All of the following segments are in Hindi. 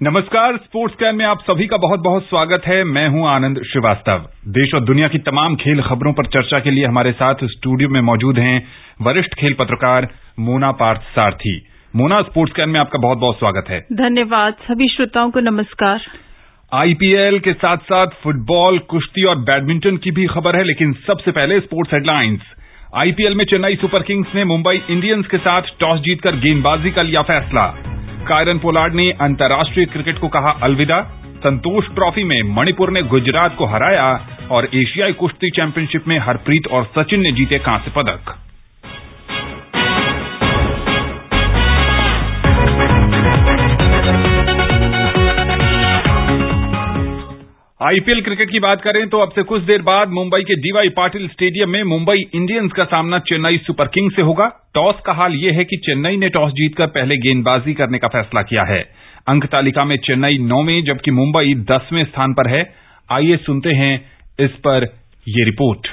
नमस्कार, स्पोर्ट्स कैन में आप सभी का बहुत बहुत स्वागत है। मैं हूं आनंद श्रीवास्तव। देश और दुनिया की तमाम खेल खबरों पर चर्चा के लिए हमारे साथ स्टूडियो में मौजूद हैं वरिष्ठ खेल पत्रकार मोना पार्थसारथी। मोना, स्पोर्ट्स कैन में आपका बहुत बहुत स्वागत है। धन्यवाद। सभी श्रोताओं को नमस्कार। आईपीएल के साथ साथ फुटबॉल, कुश्ती और बैडमिंटन की भी खबर है, लेकिन सबसे पहले स्पोर्ट्स हेडलाइंस। आईपीएल में चेन्नई सुपर किंग्स ने मुंबई इंडियंस के साथ टॉस जीतकर गेंदबाजी का लिया फैसला। कायरन पोलार्ड ने अंतर्राष्ट्रीय क्रिकेट को कहा अलविदा। संतोष ट्रॉफी में मणिपुर ने गुजरात को हराया और एशियाई कुश्ती चैंपियनशिप में हरप्रीत और सचिन ने जीते कांस्य पदक। आईपीएल क्रिकेट की बात करें तो अब से कुछ देर बाद मुंबई के डीवाई पाटिल स्टेडियम में मुंबई इंडियंस का सामना चेन्नई सुपर किंग्स से होगा। टॉस का हाल यह है कि चेन्नई ने टॉस जीतकर पहले गेंदबाजी करने का फैसला किया है। अंक तालिका में चेन्नई 9वें जबकि मुंबई 10वें स्थान पर है। आइए सुनते हैं इस पर यह रिपोर्ट।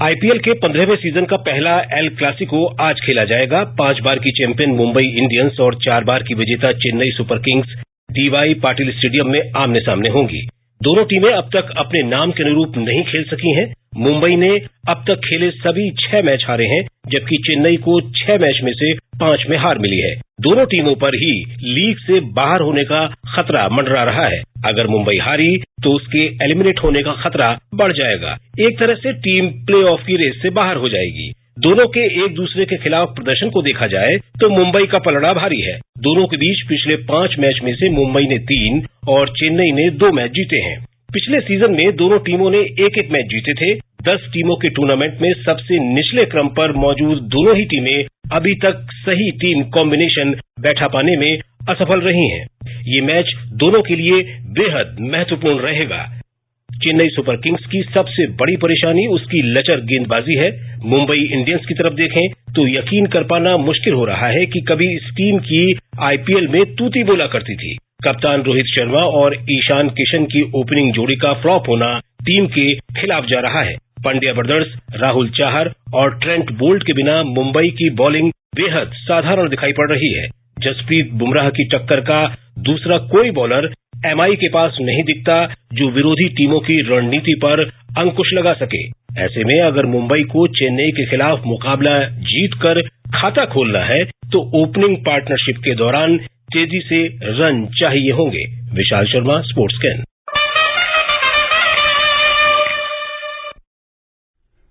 आईपीएल के 15वें सीजन का पहला एल क्लासिको आज खेला जाएगा। 5 बार की चैंपियन मुंबई इंडियंस और 4 बार की विजेता Chennai super kings DY Patil stadium में आमने सामने होंगी। दोनों टीमें अब तक अपने नाम के अनुरूप नहीं खेल सकी हैं। मुंबई ने अब तक खेले सभी 6 मैच हारे हैं, जबकि चेन्नई को 6 मैच में से 5 में हार मिली है। दोनों टीमों पर ही लीग से बाहर होने का खतरा मंडरा रहा है। अगर मुंबई हारी तो उसके एलिमिनेट होने का खतरा बढ़ जाएगा। एक तरह से टीम प्लेऑफ की रेस से बाहर हो जाएगी। दोनों के एक दूसरे के खिलाफ प्रदर्शन को देखा जाए तो मुंबई का पलड़ा भारी है। दोनों के बीच पिछले 5 मैच में से मुंबई ने 3 और चेन्नई ने 2 मैच जीते हैं। पिछले सीजन में दोनों टीमों ने एक मैच जीते थे। 10 टीमों के टूर्नामेंट में सबसे निचले क्रम पर मौजूद दोनों ही टीमें अभी तक सही टीम कॉम्बिनेशन बैठा पाने में असफल रही हैं। ये मैच दोनों के लिए बेहद महत्वपूर्ण रहेगा। चेन्नई सुपर किंग्स की सबसे बड़ी परेशानी उसकी लचर गेंदबाजी है। मुंबई इंडियंस की तरफ देखें तो यकीन कर पाना मुश्किल हो रहा है कि कभी इस टीम की आईपीएल में तूती बोला करती थी। कप्तान रोहित शर्मा और ईशान किशन की ओपनिंग जोड़ी का फ्लॉप होना टीम के खिलाफ जा रहा है। पंड्या ब्रदर्स, राहुल चाहर और ट्रेंट बोल्ट के बिना मुंबई की बॉलिंग बेहद साधारण दिखाई पड़ रही है। जसप्रीत बुमराह की टक्कर का दूसरा कोई बॉलर एमआई के पास नहीं दिखता जो विरोधी टीमों की रणनीति पर अंकुश लगा सके। ऐसे में अगर मुंबई को चेन्नई के खिलाफ मुकाबला जीतकर खाता खोलना है तो ओपनिंग पार्टनरशिप के दौरान तेजी से रन चाहिए होंगे। Vishal Sharma, sports can.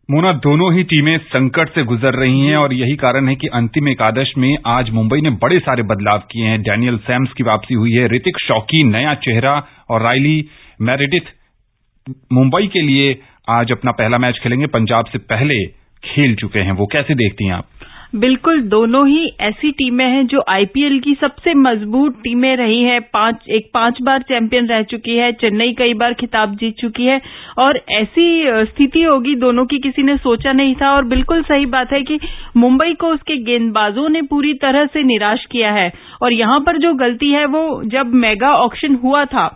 मोना, दोनों ही टीमें संकट से गुजर रही हैं और यही कारण है कि अंतिम एकादश में आज मुंबई ने बड़े सारे बदलाव किए हैं। डैनियल सैम्स की वापसी हुई है, ऋतिक शॉकी नया चेहरा और राइली मेरेडिथ मुंबई के लिए आज अपना पहला मैच खेलेंगे। पंजाब से पहले खेल चुके हैं वो। कैसे देखती हैं आप? बिल्कुल, दोनों ही ऐसी टीमें हैं जो आईपीएल की सबसे मजबूत टीमें रही हैं। 5 बार चैंपियन रह चुकी है। चेन्नई कई बार खिताब जीत चुकी है और ऐसी स्थिति होगी दोनों की किसी ने सोचा नहीं था। और बिल्कुल सही बात है कि मुंबई को उसके गेंदबाजों ने पूरी तरह से निराश किया है। और यहां पर जो गलती है वो जब मेगा ऑक्शन हुआ था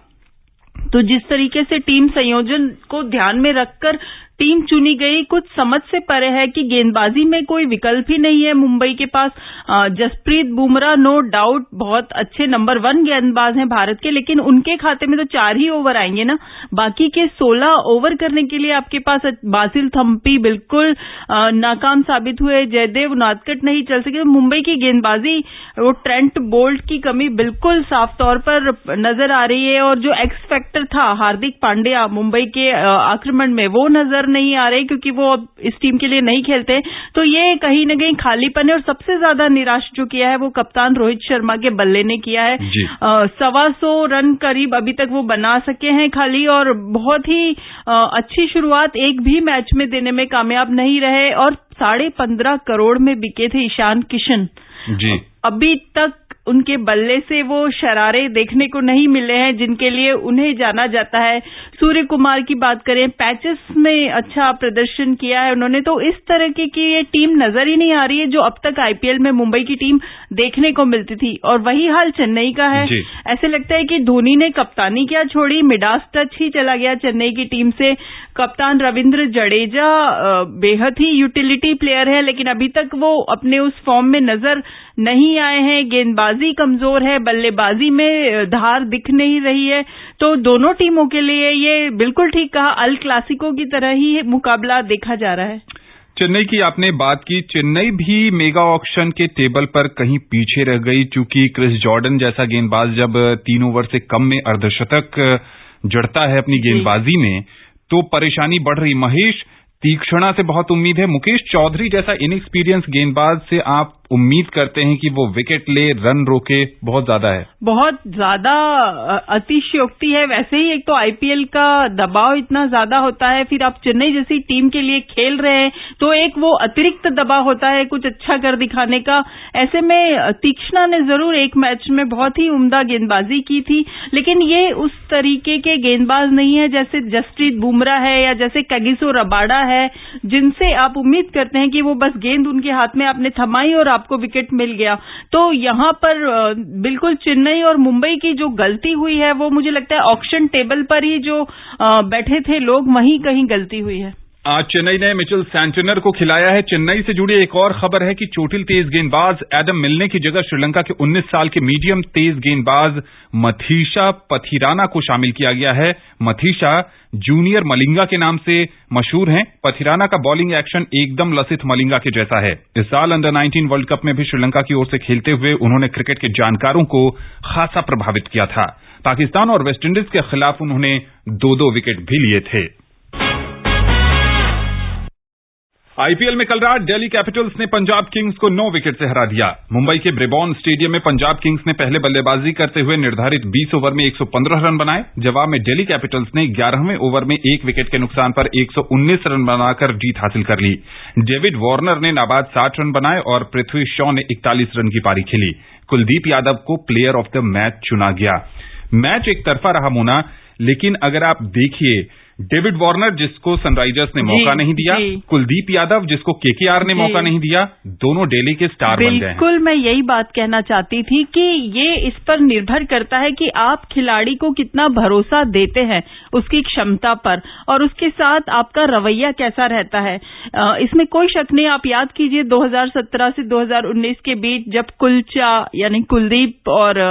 तो जिस तरीके से टीम संयोजन को ध्यान में रखकर टीम चुनी गई, कुछ समझ से परे है कि गेंदबाजी में कोई विकल्प ही नहीं है मुंबई के पास। जसप्रीत बुमराह नो डाउट बहुत अच्छे नंबर 1 गेंदबाज हैं भारत के, लेकिन उनके खाते में तो 4 ही ओवर आएंगे ना। बाकी के 16 ओवर करने के लिए आपके पास बासिल थम्पी बिल्कुल नाकाम साबित हुए। जयदेव उनादकट नहीं चल सके। मुंबई की गेंदबाजी, वो ट्रेंट बोल्ट की कमी बिल्कुल साफ तौर पर नजर आ रही है। और जो एक्स फैक्टर था हार्दिक पांड्या मुंबई के आक्रमण में, वो नजर नहीं आ रहे क्योंकि वो अब इस टीम के लिए नहीं खेलते। तो ये कहीं न कहीं खालीपन है। और सबसे ज्यादा निराश जो किया है वो कप्तान रोहित शर्मा के बल्ले ने किया है। 125 रन करीब अभी तक वो बना सके हैं खाली, और बहुत ही अच्छी शुरुआत एक भी मैच में देने में कामयाब नहीं रहे। और 15.5 करोड़ में बिके थे ईशान किशन जी। अभी तक उनके बल्ले से वो शरारे देखने को नहीं मिले हैं जिनके लिए उन्हें जाना जाता है। सूर्य कुमार की बात करें, पैचेस में अच्छा प्रदर्शन किया है उन्होंने। तो इस तरह की ये टीम नजर ही नहीं आ रही है जो अब तक आईपीएल में मुंबई की टीम देखने को मिलती थी। और वही हाल चेन्नई का है। ऐसे लगता है कि धोनी ने कप्तानी क्या छोड़ी, मिडास टच ही चला गया चेन्नई की टीम से। कप्तान रविंद्र जडेजा बेहद ही यूटिलिटी प्लेयर है, लेकिन अभी तक वो अपने उस फॉर्म में नजर नहीं आए हैं, गेंदबाजी कमजोर है, बल्लेबाजी में धार दिख नहीं रही है। तो दोनों टीमों के लिए ये बिल्कुल ठीक कहा, अल क्लासिको की तरह ही मुकाबला देखा जा रहा है। चेन्नई की आपने बात की, चेन्नई भी मेगा ऑक्शन के टेबल पर कहीं पीछे रह गई, क्योंकि क्रिस जॉर्डन जैसा गेंदबाज जब 3 ओवर से कम में अर्धशतक जड़ता है अपनी गेंदबाजी में, तो परेशानी बढ़ रही। महेश, तीक्ष्णा से बहुत उम्मीद है, मुकेश चौधरी जैसा इनएक्सपीरियंस गेंदबाज से आप उम्मीद करते हैं कि वो विकेट ले, रन रोके, बहुत ज्यादा है, बहुत ज्यादा अतिशयोक्ति है। वैसे ही एक तो आईपीएल का दबाव इतना ज्यादा होता है, फिर आप चेन्नई जैसी टीम के लिए खेल रहे हैं तो एक वो अतिरिक्त दबाव होता है कुछ अच्छा कर दिखाने का। ऐसे में तीक्ष्णा ने जरूर एक मैच में बहुत ही उम्दा गेंदबाजी की थी, लेकिन ये उस तरीके के गेंदबाज नहीं है जैसे जसप्रीत बुमराह है या जैसे कागिसो रबाडा है, जिनसे आप उम्मीद करते हैं कि वो बस गेंद उनके हाथ में आपने थमाई और आपको विकेट मिल गया। तो यहां पर बिल्कुल चेन्नई और मुंबई की जो गलती हुई है वो मुझे लगता है ऑक्शन टेबल पर ही जो बैठे थे लोग, वहीं कहीं गलती हुई है। आज चेन्नई ने मिचेल सैंटनर को खिलाया है। चेन्नई से जुड़ी एक और खबर है कि चोटिल तेज गेंदबाज एडम मिलने की जगह श्रीलंका के 19 साल के मीडियम तेज गेंदबाज मथीशा पथिराना को शामिल किया गया है। मथीशा जूनियर मलिंगा के नाम से मशहूर हैं। पथिराना का बॉलिंग एक्शन एकदम लसित मलिंगा के जैसा है। इस साल अंडर 19 वर्ल्ड कप में भी श्रीलंका की ओर से खेलते हुए उन्होंने क्रिकेट के जानकारों को खासा प्रभावित किया था। पाकिस्तान और वेस्टइंडीज के खिलाफ उन्होंने 2-2 विकेट भी लिए थे। आईपीएल में कल रात दिल्ली कैपिटल्स ने पंजाब किंग्स को 9 विकेट से हरा दिया। मुंबई के ब्रेबॉर्न स्टेडियम में पंजाब किंग्स ने पहले बल्लेबाजी करते हुए निर्धारित 20 ओवर में 115 रन बनाए। जवाब में दिल्ली कैपिटल्स ने 11वें ओवर में 1 विकेट के नुकसान पर 119 रन बनाकर जीत हासिल कर ली। डेविड वार्नर ने नाबाद 60 रन बनाए और पृथ्वी शॉ ने 41 रन की पारी खेली। कुलदीप यादव को प्लेयर ऑफ द मैच चुना गया। मैच एक तरफा रहा मोना, लेकिन अगर आप देखिए, डेविड वार्नर जिसको सनराइजर्स ने मौका नहीं दिया, कुलदीप यादव जिसको केकेआर ने मौका नहीं दिया, दोनों दिल्ली के स्टार बन गए हैं। बिल्कुल, मैं यही बात कहना चाहती थी कि ये इस पर निर्भर करता है कि आप खिलाड़ी को कितना भरोसा देते हैं, उसकी क्षमता पर, और उसके साथ आपका रवैया कैसा रहता है। इसमें कोई शक नहीं। आप याद कीजिए 2017 से 2019 के बीच जब कुलचा यानी कुलदीप और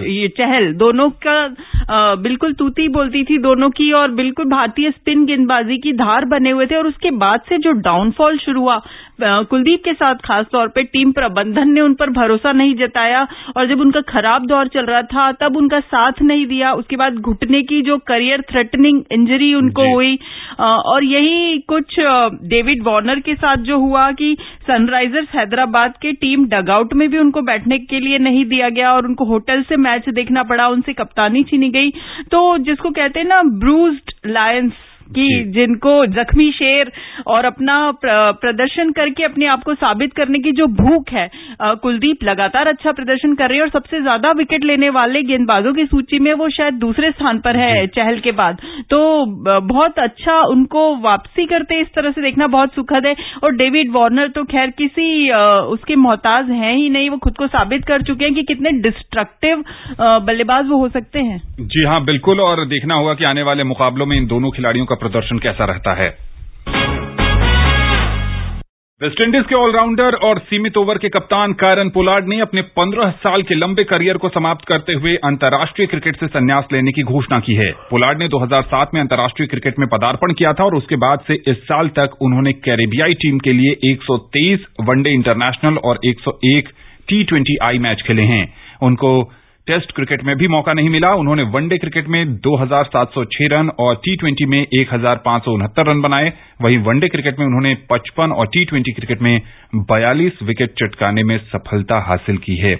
ये चहल दोनों का बिल्कुल तूती बोलती थी दोनों की, और बिल्कुल भारतीय स्पिन गेंदबाजी की धार बने हुए थे। और उसके बाद से जो डाउनफॉल शुरू हुआ कुलदीप के साथ, खासतौर पे टीम प्रबंधन ने उन पर भरोसा नहीं जताया, और जब उनका खराब दौर चल रहा था तब उनका साथ नहीं दिया। उसके बाद घुटने की जो करियर थ्रेटनिंग इंजरी उनको हुई, और यही कुछ डेविड वार्नर के साथ जो हुआ कि सनराइजर्स हैदराबाद के टीम डगआउट में भी उनको बैठने के लिए नहीं दिया गया और उनको होटल से मैच देखना पड़ा, उनसे कप्तानी छीनी गई। तो जिसको कहते हैं ना ब्रूज्ड लायंस, कि जिनको जख्मी शेर, और अपना प्रदर्शन करके अपने आप को साबित करने की जो भूख है, कुलदीप लगातार अच्छा प्रदर्शन कर रहे हैं और सबसे ज्यादा विकेट लेने वाले गेंदबाजों की सूची में वो शायद दूसरे स्थान पर है चहल के बाद। तो बहुत अच्छा, उनको वापसी करते इस तरह से देखना बहुत सुखद है। और डेविड वार्नर तो खैर किसी उसके मोहताज हैं ही नहीं, वो खुद को साबित कर चुके हैं कि कितने डिस्ट्रक्टिव बल्लेबाज वो हो सकते हैं। जी हाँ, बिल्कुल, और देखना होगा कि आने वाले मुकाबलों में इन दोनों खिलाड़ियों का प्रदर्शन कैसा रहता है। वेस्टइंडीज के ऑलराउंडर और सीमित ओवर के कप्तान कायरन पोलार्ड ने अपने 15 साल के लंबे करियर को समाप्त करते हुए अंतर्राष्ट्रीय क्रिकेट से संन्यास लेने की घोषणा की है। पोलार्ड ने 2007 में अंतर्राष्ट्रीय क्रिकेट में पदार्पण किया था और उसके बाद से इस साल तक उन्होंने कैरेबियाई टीम के लिए 123 वनडे इंटरनेशनल और 101 T20I मैच खेले हैं। उनको टेस्ट क्रिकेट में भी मौका नहीं मिला। उन्होंने वनडे क्रिकेट में 2706 रन और T20 में 1569 रन बनाए। वहीं वनडे क्रिकेट में उन्होंने 55 और T20 क्रिकेट में 42 विकेट चटकाने में सफलता हासिल की है।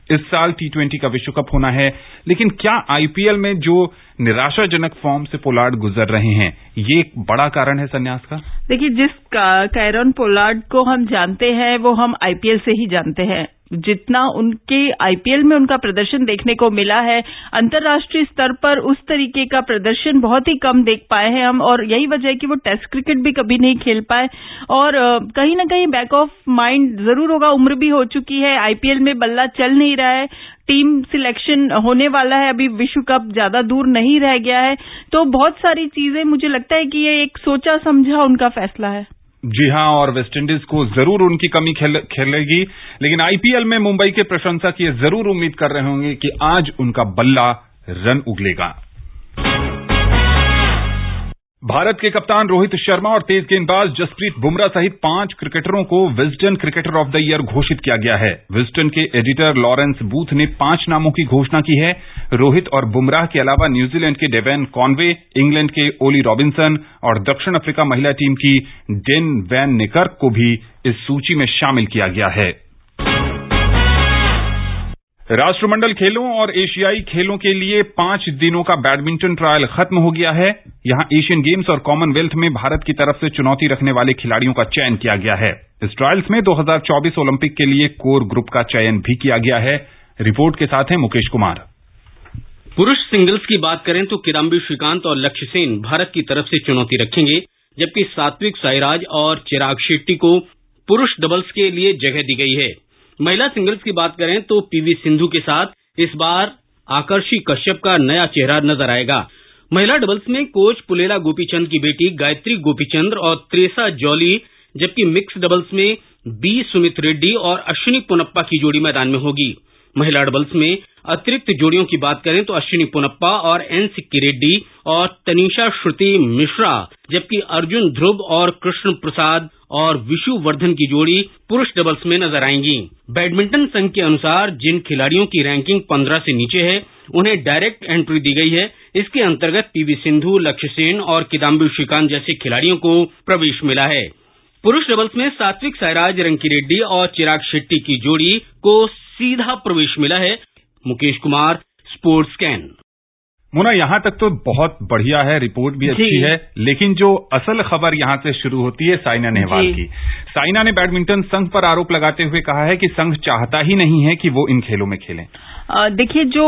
इस साल T20 का विश्व कप होना है, लेकिन क्या आईपीएल में जो निराशाजनक फॉर्म से पोलार्ड गुजर रहे हैं, ये एक बड़ा कारण है संन्यास का? देखिए, जिस कायरन पोलार्ड को हम जानते हैं वो हम आईपीएल से ही जानते हैं। जितना उनके आईपीएल में उनका प्रदर्शन देखने को मिला है, अंतर्राष्ट्रीय स्तर पर उस तरीके का प्रदर्शन बहुत ही कम देख पाए हैं हम, और यही वजह है कि वो टेस्ट क्रिकेट भी कभी नहीं खेल पाए। और कहीं ना कहीं बैक ऑफ माइंड जरूर होगा, उम्र भी हो चुकी है, आईपीएल में बल्ला चल नहीं रहा है, टीम सिलेक्शन होने वाला है, अभी विश्व कप ज्यादा दूर नहीं रह गया है। तो बहुत सारी चीजें, मुझे लगता है कि ये एक सोचा समझा उनका फैसला है। जी हां, और वेस्टइंडीज को जरूर उनकी कमी खेलेगी, लेकिन आईपीएल में मुंबई के प्रशंसक ये जरूर उम्मीद कर रहे होंगे कि आज उनका बल्ला रन उगलेगा। भारत के कप्तान रोहित शर्मा और तेज गेंदबाज जसप्रीत बुमराह सहित 5 क्रिकेटरों को Wisden cricketer of the year घोषित किया गया है। विजडन के एडिटर लॉरेंस बूथ ने 5 नामों की घोषणा की है। रोहित और बुमराह के अलावा न्यूजीलैंड के डेवेन कॉनवे, इंग्लैंड के ओली रॉबिन्सन और दक्षिण अफ्रीका महिला टीम की डेन वैन निकर्क को भी इस सूची में शामिल किया गया है। राष्ट्रमंडल खेलों और एशियाई खेलों के लिए 5 दिनों का बैडमिंटन ट्रायल खत्म हो गया है। यहां एशियन गेम्स और कॉमनवेल्थ में भारत की तरफ से चुनौती रखने वाले खिलाड़ियों का चयन किया गया है। इस ट्रायल्स में 2024 ओलंपिक के लिए कोर ग्रुप का चयन भी किया गया है। रिपोर्ट के साथ हैं मुकेश कुमार। पुरुष सिंगल्स की बात करें तो किदाम्बी श्रीकांत और लक्ष्य सेन भारत की तरफ से चुनौती रखेंगे, जबकि सात्विक साईराज और चिराग शेट्टी को पुरुष डबल्स के लिए जगह दी गई है। महिला सिंगल्स की बात करें तो पीवी सिंधु के साथ इस बार आकर्षी कश्यप का नया चेहरा नजर आएगा। महिला डबल्स में कोच पुलेला गोपीचंद की बेटी गायत्री गोपीचंद और त्रेसा जॉली, जबकि मिक्स डबल्स में बी सुमित रेड्डी और अश्विनी पोनप्पा की जोड़ी मैदान में होगी। महिला डबल्स में अतिरिक्त जोड़ियों की बात करें तो अश्विनी पोनप्पा और एन सिक्की रेड्डी और तनीषा श्रुति मिश्रा, जबकि अर्जुन ध्रुव और कृष्ण प्रसाद और विशु वर्धन की जोड़ी पुरुष डबल्स में नजर आएंगी। बैडमिंटन संघ के अनुसार जिन खिलाड़ियों की रैंकिंग 15 से नीचे है उन्हें डायरेक्ट एंट्री दी गई है। इसके अंतर्गत पीवी सिंधु, लक्ष्य सेन और किदाम्बी श्रीकांत जैसे खिलाड़ियों को प्रवेश मिला है। पुरुष डबल्स में सात्विक साईराज, रंकी रेड्डी और चिराग शेट्टी की जोड़ी को सीधा प्रवेश मिला है। Mukesh Kumar, sports scan. मोना, यहां तक तो बहुत बढ़िया है, रिपोर्ट भी अच्छी है, लेकिन जो असल खबर यहां से शुरू होती है साइना नेहवाल की। साइना ने बैडमिंटन संघ पर आरोप लगाते हुए कहा है कि संघ चाहता ही नहीं है कि वो इन खेलों में खेलें। देखिए, जो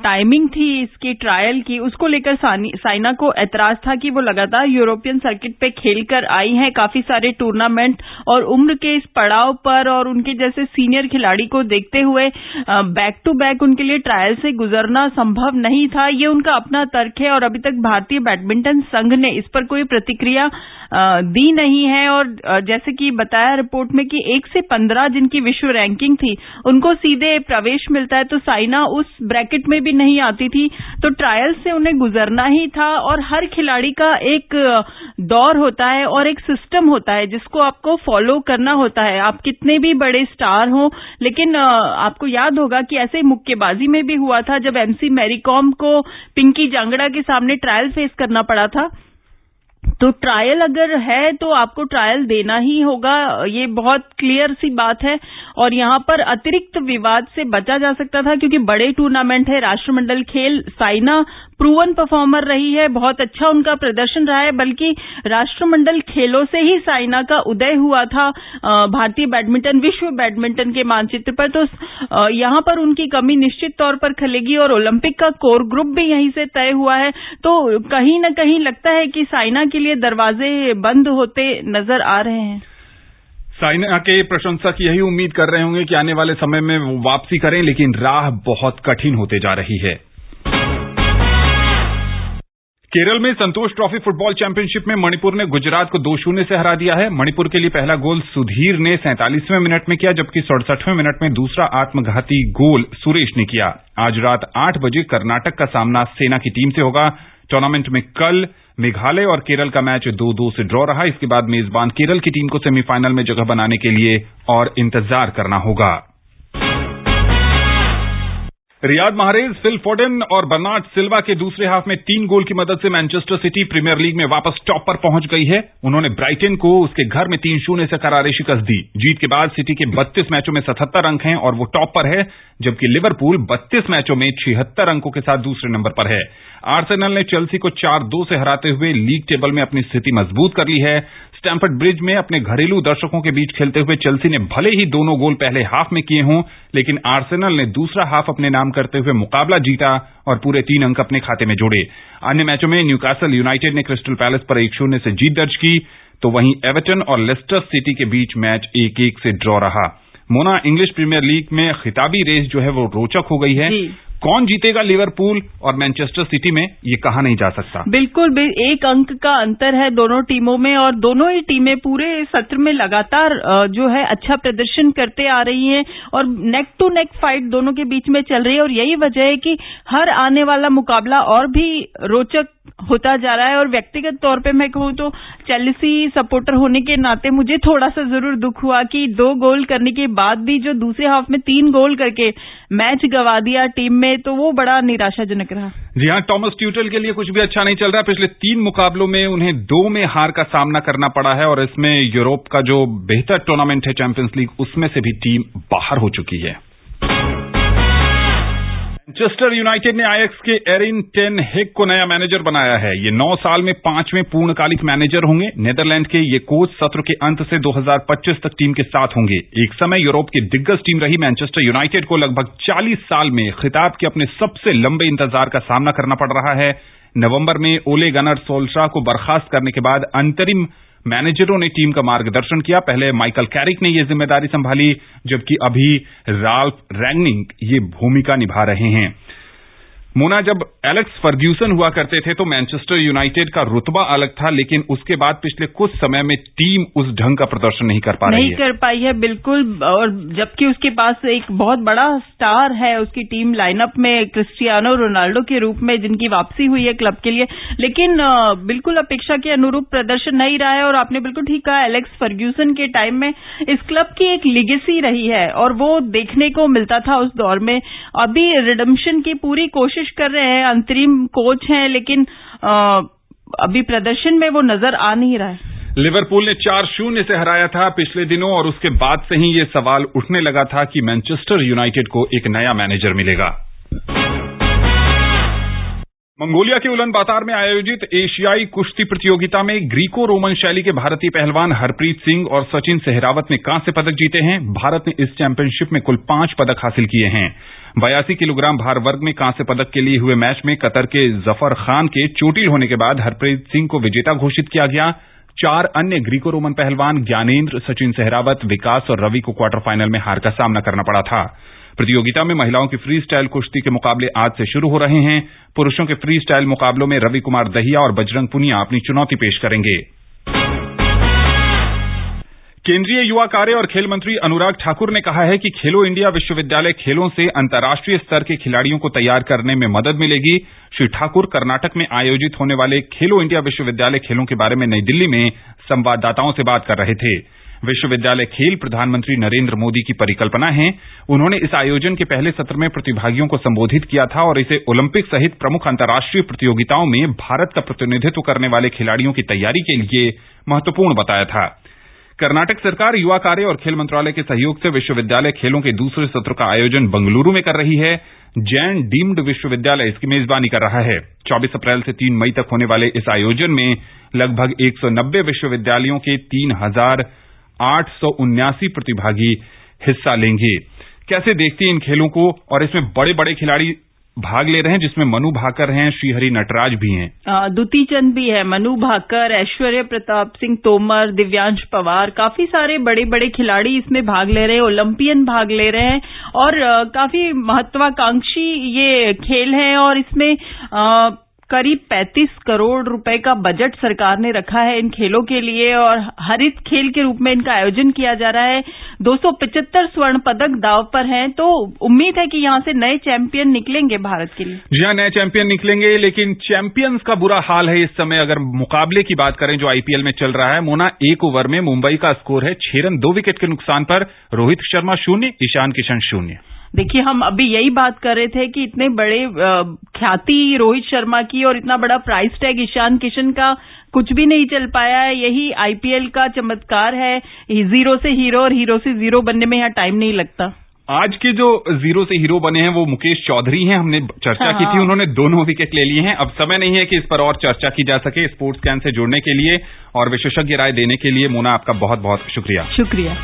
टाइमिंग थी इसकी ट्रायल की, उसको लेकर साइना को एतराज था कि वो लगातार यूरोपियन सर्किट पे खेलकर आई हैं, काफी सारे टूर्नामेंट, और उम्र के इस पड़ाव पर और उनके जैसे सीनियर खिलाड़ी को देखते हुए बैक टू बैक उनके लिए ट्रायल से गुजरना संभव नहीं था। ये उनका अपना तर्क है और अभी तक भारतीय बैडमिंटन संघ ने इस पर कोई प्रतिक्रिया दी नहीं है। और जैसे कि बताया रिपोर्ट में कि 1 से 15 जिनकी विश्व रैंकिंग थी उनको सीधे प्रवेश मिलता है, तो साइना उस ब्रैकेट में भी नहीं आती थी, तो ट्रायल से उन्हें गुजरना ही था। और हर खिलाड़ी का एक दौर होता है और एक सिस्टम होता है जिसको आपको फॉलो करना होता है। आप कितने भी बड़े स्टार हो, लेकिन आपको याद होगा कि ऐसे मुक्केबाजी में भी हुआ था जब एमसी मैरी कॉम को पिंकी जांगड़ा के सामने ट्रायल फेस करना पड़ा था। तो ट्रायल अगर है तो आपको ट्रायल देना ही होगा, ये बहुत क्लियर सी बात है। और यहां पर अतिरिक्त विवाद से बचा जा सकता था क्योंकि बड़े टूर्नामेंट है, राष्ट्रमंडल खेल। साइना प्रूवन परफॉर्मर रही है, बहुत अच्छा उनका प्रदर्शन रहा है, बल्कि राष्ट्रमंडल खेलों से ही साइना का उदय हुआ था भारतीय बैडमिंटन, विश्व बैडमिंटन के मानचित्र पर। तो यहां पर उनकी कमी निश्चित तौर पर खलेगी और ओलंपिक का कोर ग्रुप भी यहीं से तय हुआ है। तो कहीं न कहीं लगता है कि साइना के लिए दरवाजे बंद होते नजर आ रहे हैं। साइना के प्रशंसक यही उम्मीद कर रहे होंगे कि आने वाले समय में वो वापसी करें, लेकिन राह बहुत कठिन होते जा रही है। केरल में संतोष ट्रॉफी फुटबॉल चैंपियनशिप में मणिपुर ने गुजरात को 2-0 से हरा दिया है। मणिपुर के लिए पहला गोल सुधीर ने 47वें मिनट में किया, जबकि 67वें मिनट में दूसरा आत्मघाती गोल सुरेश ने किया। आज रात 8 बजे कर्नाटक का सामना सेना की टीम से होगा। टूर्नामेंट में कल मेघालय और केरल का मैच 2-2 से ड्रॉ रहा। इसके बाद मेजबान केरल की टीम को सेमीफाइनल में जगह बनाने के लिए और इंतजार करना होगा। रियाद माहरेज, फिल फोडेन और बर्नार्ड सिल्वा के दूसरे हाफ में 3 गोल की मदद से मैनचेस्टर सिटी प्रीमियर लीग में वापस टॉप पर पहुंच गई है। उन्होंने ब्राइटन को उसके घर में 3-0 से करारी शिकस्त दी। जीत के बाद सिटी के 32 मैचों में 77 अंक हैं और वो टॉप पर है, जबकि लिवरपूल 32 मैचों में 76 अंकों के साथ दूसरे नंबर पर है। आर्सेनल ने चेल्सी को 4-2 से हराते हुए लीग टेबल में अपनी स्थिति मजबूत कर ली है। स्टैम्फर्ड ब्रिज में अपने घरेलू दर्शकों के बीच खेलते हुए चेल्सी ने भले ही दोनों गोल पहले हाफ में किए हों, लेकिन आर्सेनल ने दूसरा हाफ अपने नाम करते हुए मुकाबला जीता और पूरे 3 अंक अपने खाते में जोड़े। अन्य मैचों में न्यूकासल यूनाइटेड ने क्रिस्टल पैलेस पर 1-0 से जीत दर्ज की, तो वहीं एवर्टन और लेस्टर सिटी के बीच मैच 1-1 से ड्रॉ रहा। मोना, इंग्लिश प्रीमियर लीग में खिताबी रेस जो है वो रोचक हो गई है। कौन जीतेगा लिवरपूल और मैनचेस्टर सिटी में, ये कहा नहीं जा सकता। बिल्कुल, एक अंक का अंतर है दोनों टीमों में और दोनों ही टीमें पूरे सत्र में लगातार जो है अच्छा प्रदर्शन करते आ रही हैं और नेक टू नेक फाइट दोनों के बीच में चल रही है और यही वजह है कि हर आने वाला मुकाबला और भी रोचक होता जा रहा है। और व्यक्तिगत तौर पे मैं कहूं तो चेल्सी सपोर्टर होने के नाते मुझे थोड़ा सा जरूर दुख हुआ कि 2 गोल करने के बाद भी जो दूसरे हाफ में 3 गोल करके मैच गंवा दिया टीम में, तो वो बड़ा निराशाजनक रहा। जी हाँ, टॉमस ट्यूटेल के लिए कुछ भी अच्छा नहीं चल रहा। पिछले 3 मुकाबलों में उन्हें 2 में हार का सामना करना पड़ा है और इसमें यूरोप का जो बेहतर टूर्नामेंट है चैंपियंस लीग, उसमें से भी टीम बाहर हो चुकी है। मैनचेस्टर यूनाइटेड ने आयैक्स के एरिन टेन हेग को नया मैनेजर बनाया है। ये 9 साल में 5वें पूर्णकालिक मैनेजर होंगे। नीदरलैंड के ये कोच सत्र के अंत से 2025 तक टीम के साथ होंगे। एक समय यूरोप की दिग्गज टीम रही मैनचेस्टर यूनाइटेड को लगभग 40 साल में खिताब के अपने सबसे लंबे इंतजार का सामना करना पड़ रहा है। नवंबर में ओले गनर सोल्शार को बर्खास्त करने के बाद अंतरिम मैनेजरों ने टीम का मार्गदर्शन किया। पहले माइकल कैरिक ने यह जिम्मेदारी संभाली, जबकि अभी राल्फ रैंगनिक ये भूमिका निभा रहे हैं। मोना, जब एलेक्स फर्ग्यूसन हुआ करते थे तो मैनचेस्टर यूनाइटेड का रुतबा अलग था, लेकिन उसके बाद पिछले कुछ समय में टीम उस ढंग का प्रदर्शन नहीं कर पा रही है। नहीं कर पाई है, बिल्कुल। और जबकि उसके पास एक बहुत बड़ा स्टार है उसकी टीम लाइनअप में, क्रिस्टियानो रोनाल्डो के रूप में, जिनकी वापसी हुई है क्लब के लिए, लेकिन बिल्कुल अपेक्षा के अनुरूप प्रदर्शन नहीं रहा है। और आपने बिल्कुल ठीक कहा, एलेक्स फर्ग्यूसन के टाइम में इस क्लब की एक लीगेसी रही है और वो देखने को मिलता था उस दौर में। अभी रिडेम्पशन की पूरी कोशिश कर रहे हैं, अंतरिम कोच हैं, लेकिन अभी प्रदर्शन में वो नजर आ नहीं रहा है। लिवरपूल ने 4-0 से हराया था पिछले दिनों और उसके बाद से ही ये सवाल उठने लगा था कि मैनचेस्टर यूनाइटेड को एक नया मैनेजर मिलेगा। मंगोलिया के उलानबातर में आयोजित एशियाई कुश्ती प्रतियोगिता में ग्रीको रोमन शैली के भारतीय पहलवान हरप्रीत सिंह और सचिन सेहरावत ने कांस्य पदक जीते हैं। भारत ने इस चैंपियनशिप में कुल 5 पदक हासिल किए हैं। 82 किलोग्राम भार वर्ग में कांस्य पदक के लिए हुए मैच में कतर के जफर खान के चोटिल होने के बाद हरप्रीत सिंह को विजेता घोषित किया गया। 4 अन्य ग्रीको रोमन पहलवान ज्ञानेंद्र, सचिन सेहरावत, विकास और रवि को क्वार्टर फाइनल में हार का सामना करना पड़ा था। प्रतियोगिता में महिलाओं की फ्री स्टाइल कुश्ती के मुकाबले आज से शुरू हो रहे हैं। पुरुषों के फ्री स्टाइल मुकाबलों में रवि कुमार दहिया और बजरंग पुनिया अपनी चुनौती पेश करेंगे। केंद्रीय युवा कार्य और खेल मंत्री अनुराग ठाकुर ने कहा है कि खेलो इंडिया विश्वविद्यालय खेलों से अंतर्राष्ट्रीय स्तर के खिलाड़ियों को तैयार करने में मदद मिलेगी। श्री ठाकुर कर्नाटक में आयोजित होने वाले खेलो इंडिया विश्वविद्यालय खेलों के बारे में नई दिल्ली में संवाददाताओं से बात कर रहे थे। विश्वविद्यालय खेल प्रधानमंत्री नरेंद्र मोदी की परिकल्पना है। उन्होंने इस आयोजन के पहले सत्र में प्रतिभागियों को संबोधित किया था और इसे ओलंपिक सहित प्रमुख अंतर्राष्ट्रीय प्रतियोगिताओं में भारत का प्रतिनिधित्व करने वाले खिलाड़ियों की तैयारी के लिए महत्वपूर्ण बताया था। कर्नाटक सरकार युवा कार्य और खेल मंत्रालय के सहयोग से विश्वविद्यालय खेलों के दूसरे सत्र का आयोजन बंगलुरु में कर रही है। जैन डीम्ड विश्वविद्यालय इसकी मेजबानी कर रहा है। 24 अप्रैल से 3 मई तक होने वाले इस आयोजन में लगभग 190 विश्वविद्यालयों के 3,879 प्रतिभागी हिस्सा लेंगे। कैसे देखते हैं इन खेलों को? और इसमें बड़े बड़े खिलाड़ी भाग ले रहे हैं, जिसमें मनु भाकर हैं, श्रीहरि नटराज भी हैं, दुती चंद भी है, मनु भाकर, ऐश्वर्य प्रताप सिंह तोमर, दिव्यांश पवार, काफी सारे बड़े बड़े खिलाड़ी इसमें भाग ले रहे हैं, ओलंपियन भाग ले रहे हैं और काफी महत्वाकांक्षी ये खेल है। और इसमें करीब 35 करोड़ रुपए का बजट सरकार ने रखा है इन खेलों के लिए और हरित खेल के रूप में इनका आयोजन किया जा रहा है। 275 स्वर्ण पदक दांव पर हैं, तो उम्मीद है कि यहां से नए चैंपियन निकलेंगे भारत के लिए। जी हां, नए चैंपियन निकलेंगे, लेकिन चैंपियंस का बुरा हाल है इस समय। अगर मुकाबले की बात करें जो आईपीएल में चल रहा है, मोना, 1 ओवर में मुंबई का स्कोर है 6 रन 2 विकेट के नुकसान पर। रोहित शर्मा 0, ईशान किशन 0। देखिए, हम अभी यही बात कर रहे थे कि इतने बड़े ख्याति रोहित शर्मा की और इतना बड़ा प्राइस टैग ईशान किशन का कुछ भी नहीं चल पाया है। यही आईपीएल का चमत्कार है। 0 से हीरो और हीरो से 0 बनने में यहाँ टाइम नहीं लगता। आज के जो 0 से हीरो बने हैं वो मुकेश चौधरी हैं। हमने चर्चा की थी, उन्होंने 2 विकेट ले लिए हैं। अब समय नहीं है कि इस पर और चर्चा की जा सके। स्पोर्ट्स कैन से जुड़ने के लिए और विशेषज्ञ राय देने के लिए मोना, आपका बहुत बहुत शुक्रिया। शुक्रिया।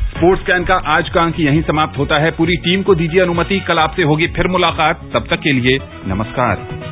स्पोर्ट्स कैन का आज का अंक यहीं समाप्त होता है। पूरी टीम को दीजिए अनुमति, कल आपसे होगी फिर मुलाकात। तब तक के लिए नमस्कार।